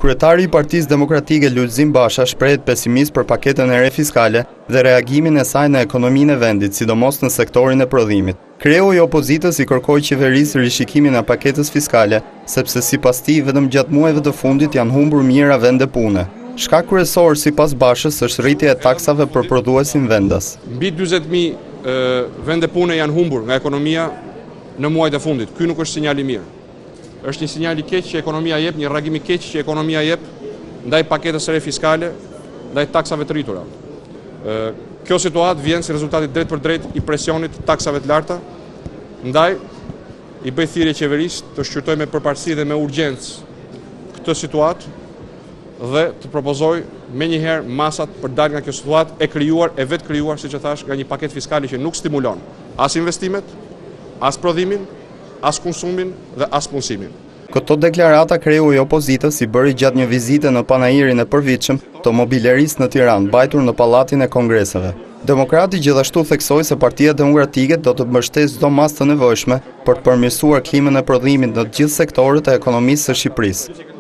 Kryetari i Partisë Demokratike Lulzim Basha shprehet pesimist për paketën e re fiskale dhe reagimin e saj në ekonominë e vendit, sidomos në sektorin e prodhimit. Kreu i opozitës i kërkoi qeverisë rishikimin e paketës fiskale, sepse sipas tij vetëm gjatë muajve të fundit janë humbur mijëra vende pune. Shkak kryesor sipas Bashës është rritja e taksave për prodhuesin vendas. Mbi 40.000 vende pune janë humbur nga ekonomia në muajt e fundit. Ky nuk është sinjal i mirë. Është një sinjal i keq që ekonomia jep, një reagim i keq që ekonomia jep ndaj paketës së re fiskale, ndaj taksave të rritura. Kjo situatë vjen si rezultati drejt për drejt i presionit të taksave të larta, ndaj i bëj thirrje qeverisë të shqyrtojë me përparësi dhe me urgjencë këtë situatë dhe të propozoj menjëherë masat për dalë nga kjo situatë e vetë krijuar, siç e thash, nga një paket fiskal që nuk stimulon as investimet, as prodhimin, as konsumin dhe as punësimin. Këto deklarata kreu i opozitës i bëri gjatë një vizite në panairin e përvitshëm të mobilerisë në Tiranë, mbajtur në Pallatin e Kongreseve. Demokrati gjithashtu theksoi se Partia Demokratike do të mbështesë çdo masë të nevojshme për të përmirësuar klimën e prodhimit në të gjithë sektorët e ekonomisë së Shqipërisë.